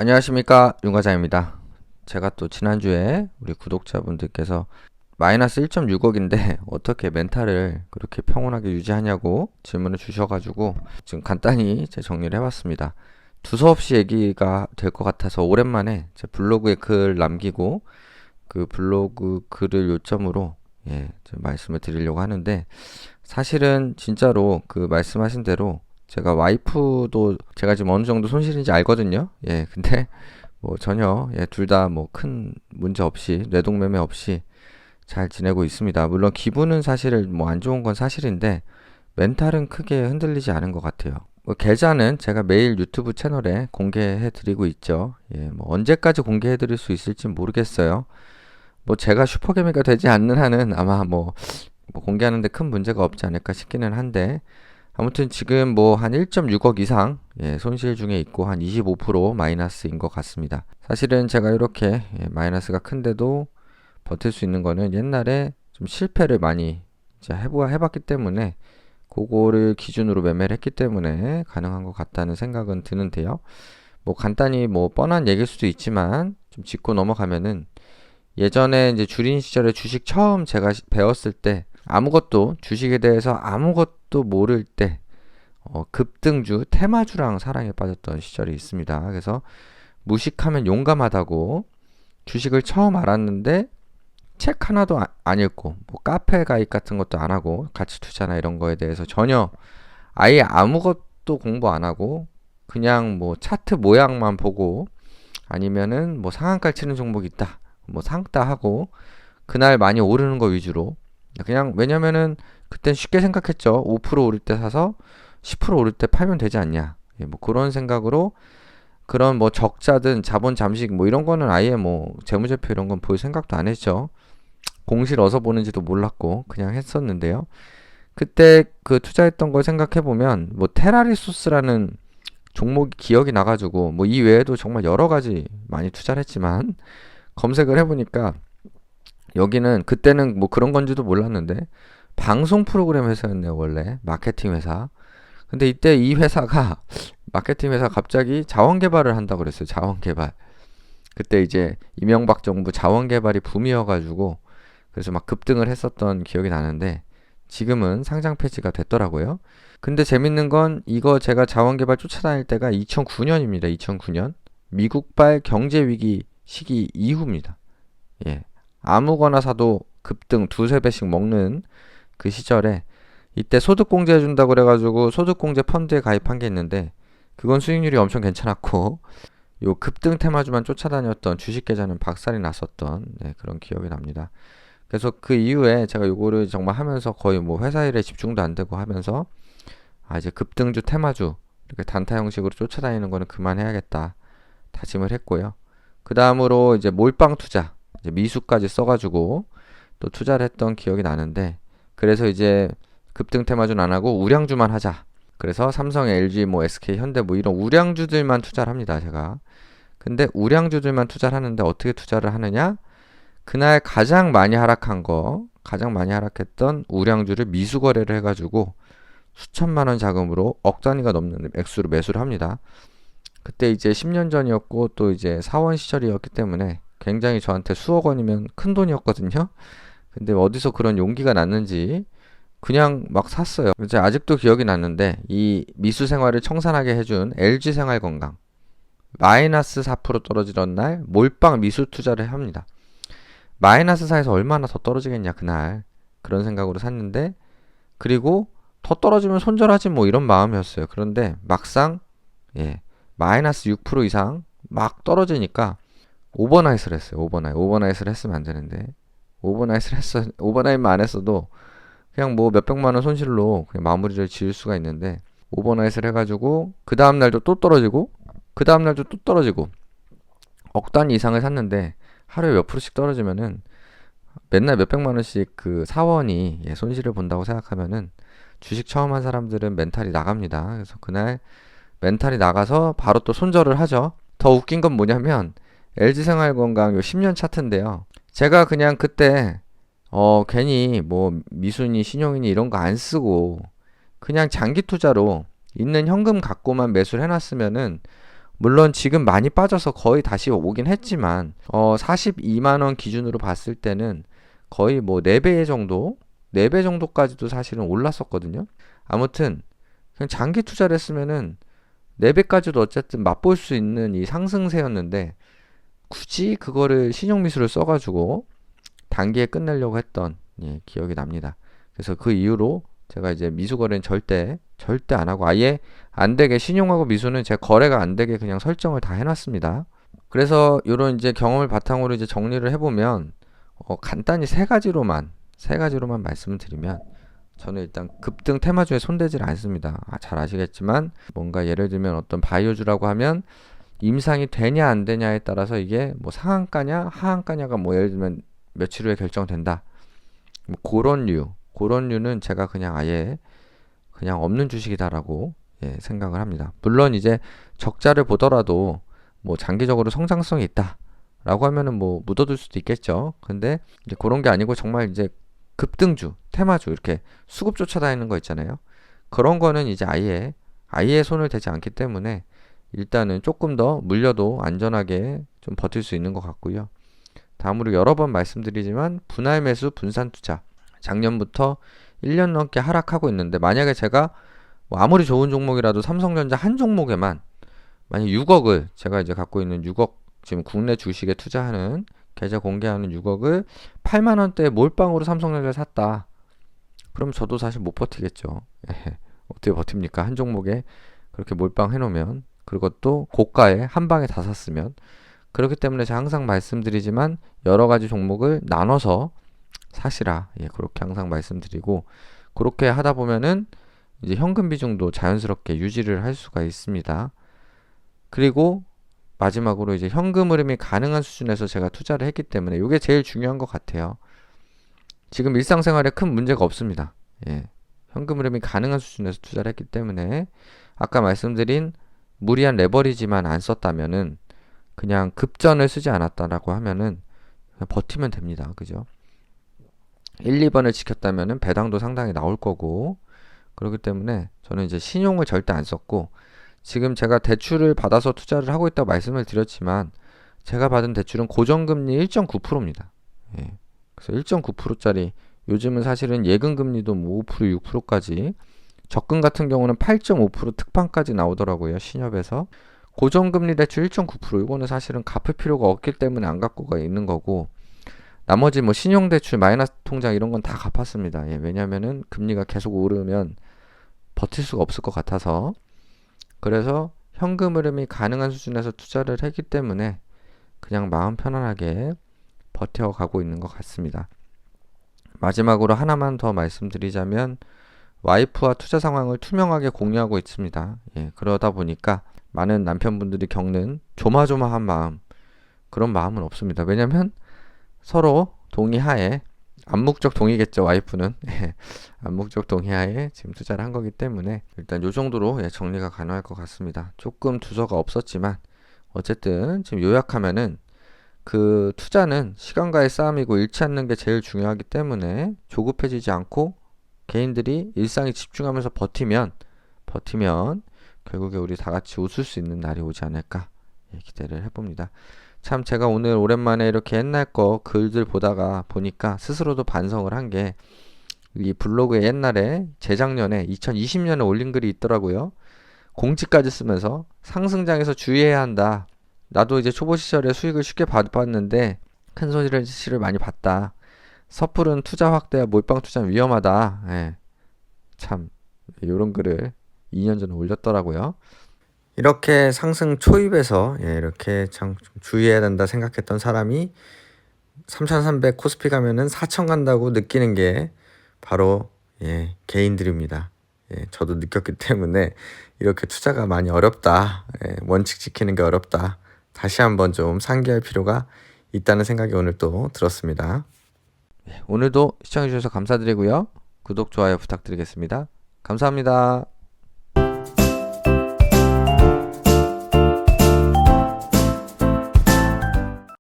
안녕하십니까, 윤과장입니다. 제가 또 지난주에 우리 구독자분들께서 마이너스 1.6억인데 어떻게 멘탈을 그렇게 평온하게 유지하냐고 질문을 주셔가지고 지금 간단히 제 정리를 해봤습니다. 두서없이 얘기가 될 것 같아서 오랜만에 제 블로그에 글 남기고 그 블로그 글을 요점으로 좀 말씀을 드리려고 하는데, 사실은 진짜로 그 말씀하신 대로 제가 와이프도 제가 지금 어느 정도 손실인지 알거든요. 근데 뭐 전혀 둘 다 뭐 큰 문제 없이 뇌동매매 없이 잘 지내고 있습니다. 물론 기분은 사실 뭐 안 좋은 건 사실인데 멘탈은 크게 흔들리지 않은 것 같아요. 뭐 계좌는 제가 매일 유튜브 채널에 공개해 드리고 있죠. 뭐 언제까지 공개해 드릴 수 있을지 모르겠어요. 뭐 제가 슈퍼개미가 되지 않는 한은 아마 뭐 공개하는데 큰 문제가 없지 않을까 싶기는 한데, 아무튼 지금 뭐 한 1.6억 이상 손실 중에 있고 한 25% 마이너스인 것 같습니다. 사실은 제가 이렇게 마이너스가 큰데도 버틸 수 있는 거는 옛날에 좀 실패를 많이 이제 해봤기 때문에, 그거를 기준으로 매매를 했기 때문에 가능한 것 같다는 생각은 드는데요. 뭐 간단히 뭐 뻔한 얘기일 수도 있지만 좀 짚고 넘어가면은, 예전에 이제 주린 시절에 주식 처음 제가 배웠을 때, 아무것도 주식에 대해서 아무것도 모를 때 급등주 테마주랑 사랑에 빠졌던 시절이 있습니다. 그래서 무식하면 용감하다고 주식을 처음 알았는데 책 하나도 안 읽고 뭐 카페 가입 같은 것도 안 하고 가치 투자나 이런 거에 대해서 전혀 아예 아무것도 공부 안 하고 그냥 뭐 차트 모양만 보고, 아니면은 뭐 상한가 치는 종목이 있다 뭐 상따 하고 그날 많이 오르는 거 위주로 그냥, 왜냐면은 그땐 쉽게 생각했죠. 5% 오를 때 사서 10% 오를 때 팔면 되지 않냐. 뭐 그런 생각으로 그런 뭐 적자든 자본 잠식 뭐 이런 거는 아예 뭐 재무제표 이런 건 볼 생각도 안 했죠. 공실 어디서 보는지도 몰랐고 그냥 했었는데요. 그때 그 투자했던 걸 생각해 보면 뭐 테라리소스라는 종목이 기억이 나가지고, 뭐 이 외에도 정말 여러 가지 많이 투자를 했지만 검색을 해보니까 여기는, 그때는 뭐 그런 건지도 몰랐는데 방송 프로그램 회사였네요. 원래 마케팅 회사. 근데 이때 이 회사가 마케팅 회사 갑자기 자원 개발을 한다고 그랬어요. 자원 개발. 그때 이제 이명박 정부 자원 개발이 붐이어가지고 그래서 막 급등을 했었던 기억이 나는데, 지금은 상장 폐지가 됐더라고요. 근데 재밌는 건, 이거 제가 자원 개발 쫓아다닐 때가 2009년입니다. 2009년 미국발 경제 위기 시기 이후입니다. 예. 아무거나 사도 급등 두세 배씩 먹는 그 시절에, 이때 소득공제 해준다고 그래가지고 소득공제 펀드에 가입한 게 있는데 그건 수익률이 엄청 괜찮았고, 요 급등 테마주만 쫓아다녔던 주식 계좌는 박살이 났었던 그런 기억이 납니다. 그래서 그 이후에 제가 요거를 정말 하면서 거의 뭐 회사 일에 집중도 안 되고 하면서, 이제 급등주 테마주 이렇게 단타 형식으로 쫓아다니는 거는 그만해야겠다 다짐을 했고요. 그 다음으로 이제 몰빵 투자, 이제 미수까지 써가지고 또 투자를 했던 기억이 나는데, 그래서 이제 급등 테마주는 안 하고 우량주만 하자. 그래서 삼성, LG, 뭐 SK, 현대 뭐 이런 우량주들만 투자를 합니다, 제가. 근데 우량주들만 투자를 하는데 어떻게 투자를 하느냐? 그날 가장 많이 하락한 거, 가장 많이 하락했던 우량주를 미수 거래를 해가지고 수천만 원 자금으로 억 단위가 넘는 액수로 매수를 합니다. 그때 이제 10년 전이었고 또 이제 사원 시절이었기 때문에 굉장히 저한테 수억 원이면 큰 돈이었거든요. 근데 어디서 그런 용기가 났는지 그냥 막 샀어요. 이제 아직도 기억이 났는데, 이 미수 생활을 청산하게 해준 LG 생활건강 마이너스 4% 떨어지던 날 몰빵 미수 투자를 합니다. 마이너스 4에서 얼마나 더 떨어지겠냐 그날, 그런 생각으로 샀는데, 그리고 더 떨어지면 손절하지 뭐 이런 마음이었어요. 그런데 막상 마이너스 6% 이상 막 떨어지니까 오버나잇을 했어요. 오버나잇을 했으면 안 되는데 오버나잇만 안 했어도 그냥 뭐 몇백만 원 손실로 그냥 마무리를 지을 수가 있는데, 오버나잇을 해가지고 그 다음날도 또 떨어지고 그 다음날도 또 떨어지고 억 단위 이상을 샀는데, 하루에 몇 프로씩 떨어지면은 맨날 몇백만 원씩 그 사원이 손실을 본다고 생각하면은 주식 처음 한 사람들은 멘탈이 나갑니다. 그래서 그날 멘탈이 나가서 바로 또 손절을 하죠. 더 웃긴 건 뭐냐면 LG생활건강 요 10년 차트인데요. 제가 그냥 그때 괜히 뭐 미순이 신용이니 이런 거 안 쓰고 그냥 장기 투자로 있는 현금 갖고만 매수를 해놨으면은 물론 지금 많이 빠져서 거의 다시 오긴 했지만 42만 원 기준으로 봤을 때는 거의 뭐 4배 정도, 4배 정도까지도 사실은 올랐었거든요. 아무튼 그냥 장기 투자를 했으면은 4배까지도 어쨌든 맛볼 수 있는 이 상승세였는데 굳이 그거를 신용미수를 써가지고 단기에 끝내려고 했던 기억이 납니다. 그래서 그 이후로 제가 이제 미수 거래는 절대 안 하고 아예 안 되게 신용하고 미수는 제 거래가 안 되게 그냥 설정을 다 해놨습니다. 그래서 이런 이제 경험을 바탕으로 이제 정리를 해보면 간단히 세 가지로만 말씀을 드리면 저는 일단 급등 테마주에 손대질 않습니다. 잘 아시겠지만 뭔가 예를 들면 어떤 바이오주라고 하면 임상이 되냐 안 되냐에 따라서 이게 뭐 상한가냐 하한가냐가 뭐 예를 들면 며칠 후에 결정된다. 뭐 그런 류는 제가 그냥 아예 그냥 없는 주식이다라고 생각을 합니다. 물론 이제 적자를 보더라도 뭐 장기적으로 성장성이 있다라고 하면은 뭐 묻어둘 수도 있겠죠. 근데 이제 그런 게 아니고 정말 이제 급등주, 테마주 이렇게 수급 쫓아다니는 거 있잖아요. 그런 거는 이제 아예 손을 대지 않기 때문에 일단은 조금 더 물려도 안전하게 좀 버틸 수 있는 것 같고요. 다음으로 여러 번 말씀드리지만 분할 매수, 분산 투자. 작년부터 1년 넘게 하락하고 있는데 만약에 제가 뭐 아무리 좋은 종목이라도 삼성전자 한 종목에만 만약 6억을 제가 이제 갖고 있는 6억 지금 국내 주식에 투자하는 계좌 공개하는 6억을 8만 원대에 몰빵으로 삼성전자를 샀다. 그럼 저도 사실 못 버티겠죠. 어떻게 버팁니까? 한 종목에 그렇게 몰빵 해놓으면 그것도 고가에 한 방에 다 샀으면 그렇기 때문에 제가 항상 말씀드리지만 여러 가지 종목을 나눠서 사시라. 그렇게 항상 말씀드리고 그렇게 하다 보면은 이제 현금 비중도 자연스럽게 유지를 할 수가 있습니다. 그리고 마지막으로 이제 현금 흐름이 가능한 수준에서 제가 투자를 했기 때문에 이게 제일 중요한 것 같아요. 지금 일상생활에 큰 문제가 없습니다. 현금 흐름이 가능한 수준에서 투자를 했기 때문에 아까 말씀드린 무리한 레버리지만 안 썼다면은 그냥 급전을 쓰지 않았다라고 하면은 그냥 버티면 됩니다. 그죠? 1, 2번을 지켰다면은 배당도 상당히 나올 거고 그렇기 때문에 저는 이제 신용을 절대 안 썼고 지금 제가 대출을 받아서 투자를 하고 있다고 말씀을 드렸지만 제가 받은 대출은 고정금리 1.9%입니다. 그래서 1.9%짜리 요즘은 사실은 예금금리도 뭐 5%, 6%까지 적금 같은 경우는 8.5% 특판까지 나오더라고요. 신협에서. 고정금리 대출 1.9% 이거는 사실은 갚을 필요가 없기 때문에 안 갖고가 있는 거고 나머지 뭐 신용대출, 마이너스 통장 이런 건 다 갚았습니다. 왜냐면은 금리가 계속 오르면 버틸 수가 없을 것 같아서 그래서 현금 흐름이 가능한 수준에서 투자를 했기 때문에 그냥 마음 편안하게 버텨가고 있는 것 같습니다. 마지막으로 하나만 더 말씀드리자면 와이프와 투자 상황을 투명하게 공유하고 있습니다. 그러다 보니까 많은 남편분들이 겪는 조마조마한 마음 그런 마음은 없습니다. 왜냐면 서로 동의하에 암묵적 동의겠죠. 와이프는 암묵적 동의하에 지금 투자를 한 거기 때문에 일단 요 정도로 정리가 가능할 것 같습니다. 조금 두서가 없었지만 어쨌든 지금 요약하면은 그 투자는 시간과의 싸움이고 잃지 않는 게 제일 중요하기 때문에 조급해지지 않고 개인들이 일상에 집중하면서 버티면 결국에 우리 다 같이 웃을 수 있는 날이 오지 않을까 기대를 해봅니다. 참 제가 오늘 오랜만에 이렇게 옛날 거 글들 보다가 보니까 스스로도 반성을 한 게 이 블로그에 옛날에 재작년에 2020년에 올린 글이 있더라고요. 공지까지 쓰면서 상승장에서 주의해야 한다. 나도 이제 초보 시절에 수익을 쉽게 받았는데 큰 손실을 많이 봤다. 섣부른 투자 확대와 몰빵 투자는 위험하다. 참 이런 글을 2년 전에 올렸더라고요. 이렇게 상승 초입에서 이렇게 참 주의해야 된다 생각했던 사람이 3300 코스피 가면은 4000 간다고 느끼는 게 바로 개인들입니다. 저도 느꼈기 때문에 이렇게 투자가 많이 어렵다. 원칙 지키는 게 어렵다. 다시 한번 좀 상기할 필요가 있다는 생각이 오늘 또 들었습니다. 오늘도 시청해주셔서 감사드리고요. 구독, 좋아요 부탁드리겠습니다. 감사합니다.